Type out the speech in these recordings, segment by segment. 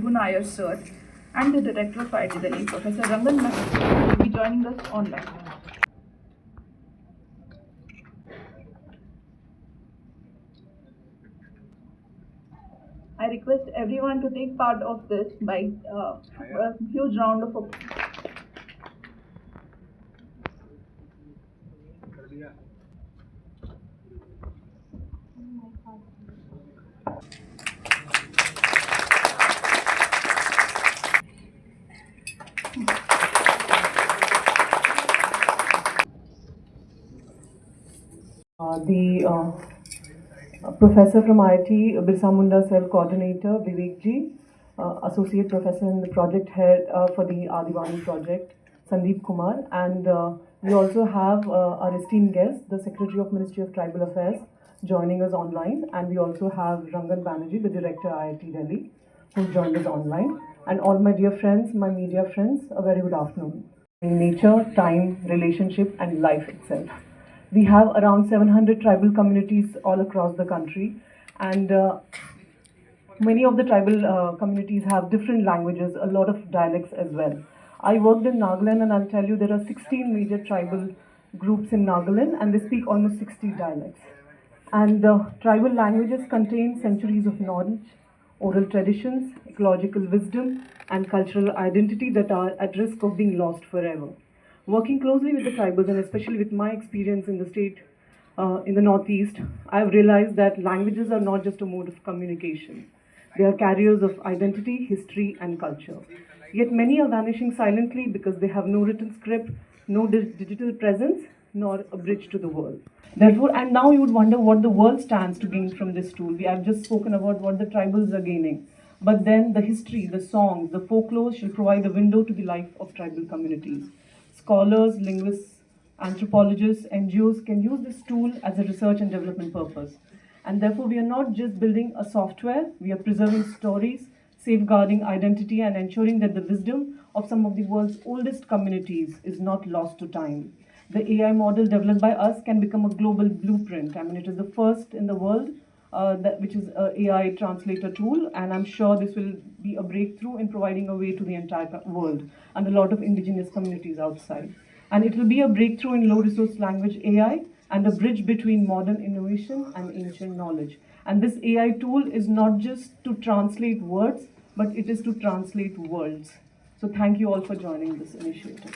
Shubhu Nair sir, and the Director of IIT Delhi, Professor Rangan Maheshwari, will be joining us online. I request everyone to take part of this by a huge round of applause. The professor from IIT, Birsa Munda Cell Coordinator, Vivek Ji, Associate Professor and the Project Head for the Adivani Project, Sandeep Kumar, and we also have our esteemed guest, the Secretary of Ministry of Tribal Affairs, joining us online, and we also have Rangan Banerjee, the Director IIT Delhi, who's joined us online, and all my dear friends, my media friends, a very good afternoon. In nature, time, relationship, and life itself. We have around 700 tribal communities all across the country, and many of the tribal communities have different languages, a lot of dialects as well. I worked in Nagaland, and I'll tell you there are 16 major tribal groups in Nagaland, and they speak almost 60 dialects. And tribal languages contain centuries of knowledge, oral traditions, ecological wisdom, and cultural identity that are at risk of being lost forever. Working closely with the tribals, and especially with my experience in the state, in the Northeast, I've realized that languages are not just a mode of communication. They are carriers of identity, history, and culture. Yet many are vanishing silently because they have no written script, no digital presence, nor a bridge to the world. Therefore, and now you would wonder what the world stands to gain from this tool. I've just spoken about what the tribals are gaining. But then the history, the songs, the folklore shall provide a window to the life of tribal communities. Scholars, linguists, anthropologists, NGOs can use this tool as a research and development purpose. And therefore, we are not just building a software, we are preserving stories, safeguarding identity, and ensuring that the wisdom of some of the world's oldest communities is not lost to time. The AI model developed by us can become a global blueprint. I mean, it is the first in the world which is an AI translator tool, and I'm sure this will be a breakthrough in providing a way to the entire world and a lot of indigenous communities outside. And it will be a breakthrough in low resource language AI and a bridge between modern innovation and ancient knowledge. And this AI tool is not just to translate words, but it is to translate worlds. So thank you all for joining this initiative.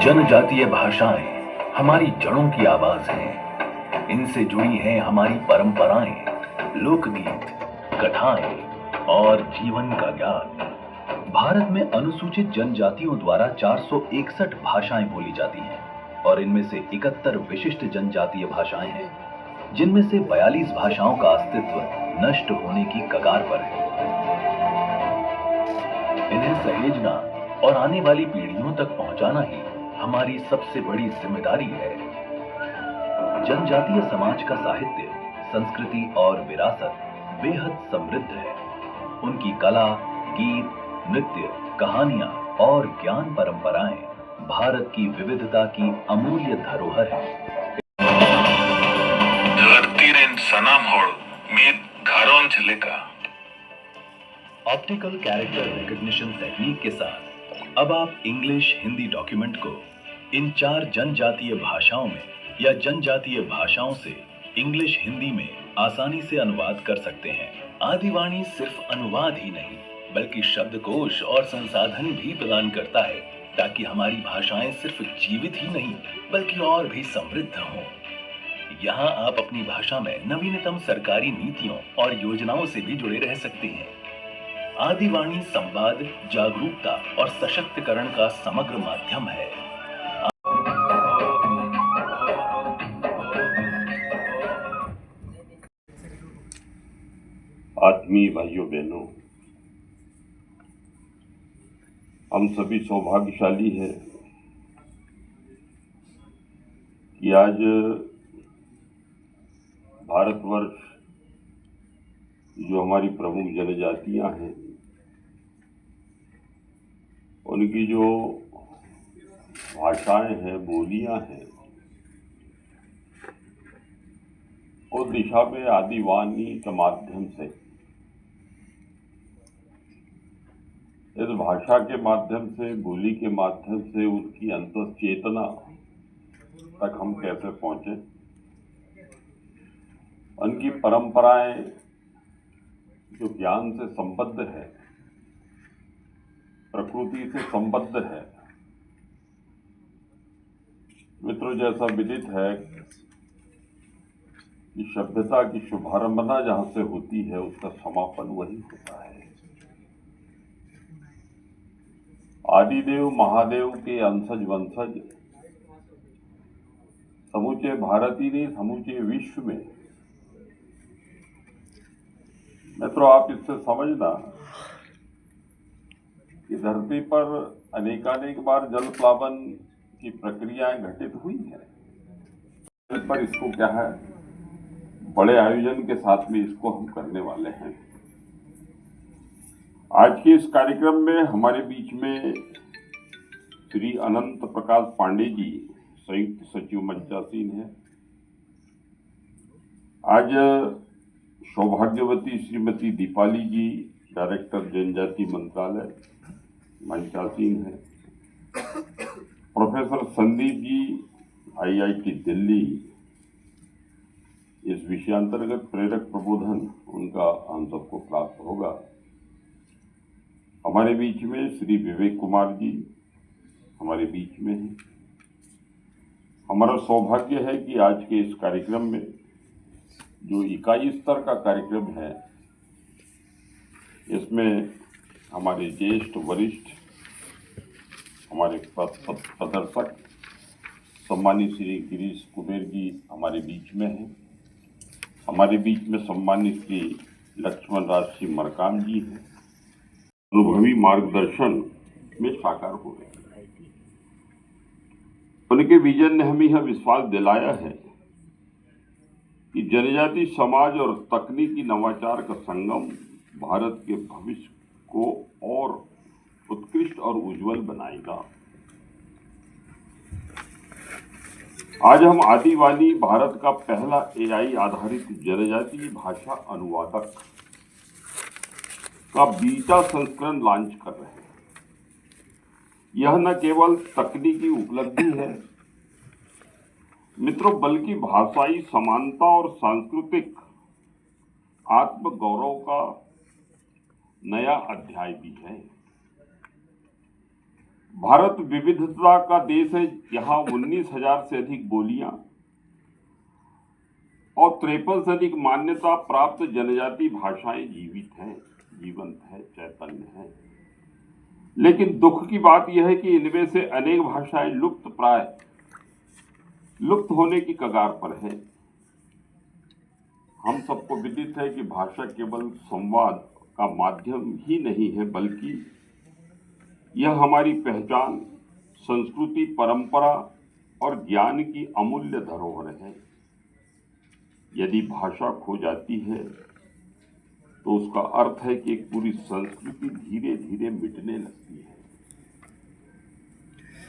जनजातीय भाषाएं हमारी जड़ों की आवाज हैं। इनसे जुड़ी हैं हमारी परंपराएं, लोकगीत, कथाएं और जीवन का ज्ञान। भारत में अनुसूचित जनजातियों द्वारा 461 भाषाएं बोली जाती हैं और इनमें से 71 विशिष्ट जनजातीय भाषाएं हैं, जिनमें से 42 भाषाओं का अस्तित्व नष्ट होने की कगार पर है। इन्हें सहेजना और आने वाली पीढ़ियों तक पहुंचाना ही हमारी सबसे बड़ी जिम्मेदारी है। जनजातीय समाज का साहित्य, संस्कृति और विरासत बेहद समृद्ध है। उनकी कला, गीत, नृत्य, कहानियां और ज्ञान परंपराएं भारत की विविधता की अमूल्य धरोहर है। धरतीरेन सनाम होड़ मीत घरों झलेका। ऑप्टिकल कैरेक्टर रिकॉग्निशन तकनीक के साथ अब आप इंग्लिश हिंदी डॉक्यूमेंट को इन 4 जनजातीय भाषाओं में या जनजातीय भाषाओं से इंग्लिश हिंदी में आसानी से अनुवाद कर सकते हैं। आदिवाणी सिर्फ अनुवाद ही नहीं, बल्कि शब्दकोश और संसाधन भी प्रदान करता है, ताकि हमारी भाषाएं सिर्फ जीवित ही नहीं बल्कि और भी समृद्ध हों। यहाँ आप अपनी भाषा में नवीनतम सरकारी नीतियों और योजनाओं से भी जुड़े रह सकते हैं। आदिवाणी संवाद, जागरूकता और सशक्तिकरण का समग्र माध्यम है। आत्मीय भाइयों बहनों, हम सभी सौभाग्यशाली हैं कि आज भारतवर्ष जो हमारी प्रमुख जनजातियां हैं, उनकी जो भाषाएं हैं, बोलियां हैं, उस दिशा में आदिवानी के माध्यम से, इस भाषा के माध्यम से, बोली के माध्यम से उनकी अंतःचेतना तक हम कैसे पहुंचे, उनकी परंपराएं जो ज्ञान से संबद्ध है, प्रकृति से संबद्ध है। मित्रों, जैसा विदित है कि सभ्यता की शुभारंभना जहां से होती है उसका समापन वही होता है। आदिदेव महादेव के अंशज वंशज समूचे भारत ही नहीं, समूचे विश्व में। मित्रों, आप इससे समझना कि धरती पर अनेकानेक बार जल प्लावन की प्रक्रियाएं घटित हुई हैं, पर इसको क्या है, बड़े आयोजन के साथ में इसको हम करने वाले हैं। आज के इस कार्यक्रम में हमारे बीच में श्री अनंत प्रकाश पांडे जी, संयुक्त सचिव मंचासीन है। आज सौभाग्यवती श्रीमती दीपाली जी, डायरेक्टर जनजाति मंत्रालय, मंचासीन है। प्रोफेसर संदीप जी, IIT दिल्ली, इस विषयांतर्गत प्रेरक प्रबोधन उनका हम सबको प्राप्त होगा। हमारे बीच में श्री विवेक कुमार जी हमारे बीच में हैं। हमारा सौभाग्य है कि आज के इस कार्यक्रम में, जो इकाई स्तर का कार्यक्रम है, इसमें हमारे ज्येष्ठ वरिष्ठ, हमारे प्रदर्शक सम्मानित श्री गिरीश कुबेर जी हमारे बीच में हैं। हमारे बीच में सम्मानित श्री लक्ष्मण राज सिंह मरकाम जी हैं। अनुभवी मार्गदर्शन में साकार हो गए। उनके विजन ने हमें यह विश्वास दिलाया है कि जनजाति समाज और तकनीकी नवाचार का संगम भारत के भविष्य को और उत्कृष्ट और उज्जवल बनाएगा। आज हम आदिवानी भारत का पहला AI आधारित जनजातीय भाषा अनुवादक का बीटा संस्करण लॉन्च कर रहे हैं। यह न केवल तकनीकी उपलब्धि है मित्रों, बल्कि भाषाई समानता और सांस्कृतिक आत्मगौरव का नया अध्याय भी है। भारत विविधता का देश है। यहाँ 19,000 से अधिक बोलियां और 53 से अधिक मान्यता प्राप्त जनजाति भाषाएं जीवंत है, चैतन्य है। लेकिन दुख की बात यह है कि इनमें से अनेक भाषाएं लुप्त होने की कगार पर है। हम सबको विदित है कि भाषा केवल संवाद का माध्यम ही नहीं है, बल्कि यह हमारी पहचान, संस्कृति, परंपरा और ज्ञान की अमूल्य धरोहर है। यदि भाषा खो जाती है तो उसका अर्थ है कि एक पूरी संस्कृति धीरे धीरे मिटने लगती है।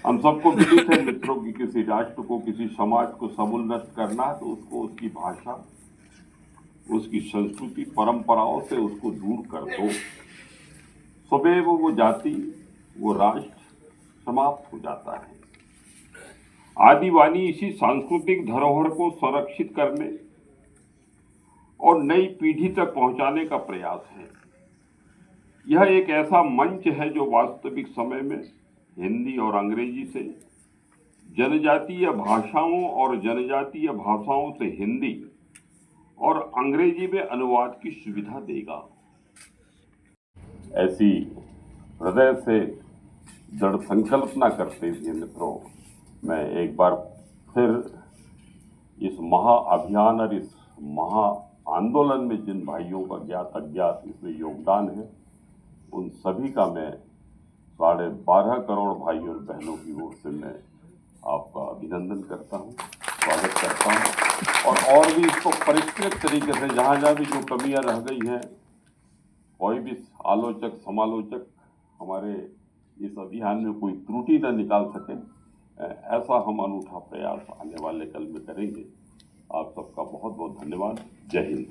हम सबको विदित है मित्रों कि किसी राष्ट्र को, किसी समाज को समूल नष्ट करना है तो उसको उसकी भाषा, उसकी संस्कृति, परंपराओं से उसको दूर कर दो। सदैव वो जाति, वो राष्ट्र समाप्त हो जाता है। आदिवानी इसी सांस्कृतिक धरोहर को संरक्षित करने और नई पीढ़ी तक पहुंचाने का प्रयास है। यह एक ऐसा मंच है जो वास्तविक समय में हिंदी और अंग्रेजी से जनजातीय भाषाओं और जनजातीय भाषाओं से हिंदी और अंग्रेजी में अनुवाद की सुविधा देगा। ऐसी हृदय से दृढ़ संकल्पना करते हुए मित्रों, मैं एक बार फिर इस महाअभियान और इस महा आंदोलन में जिन भाइयों का ज्ञात अज्ञात इसमें योगदान है, उन सभी का मैं 12.5 करोड़ भाई और बहनों की ओर से मैं आपका अभिनंदन करता हूँ, स्वागत करता हूँ। और भी इसको परिष्कृत तरीके से जहाँ जहाँ भी जो कमियां रह गई हैं, कोई भी आलोचक समालोचक हमारे इस अभियान में कोई त्रुटि न निकाल सके, ऐसा हम अनूठा प्रयास आने वाले कल में करेंगे। आप सबका बहुत बहुत धन्यवाद। जय हिंद।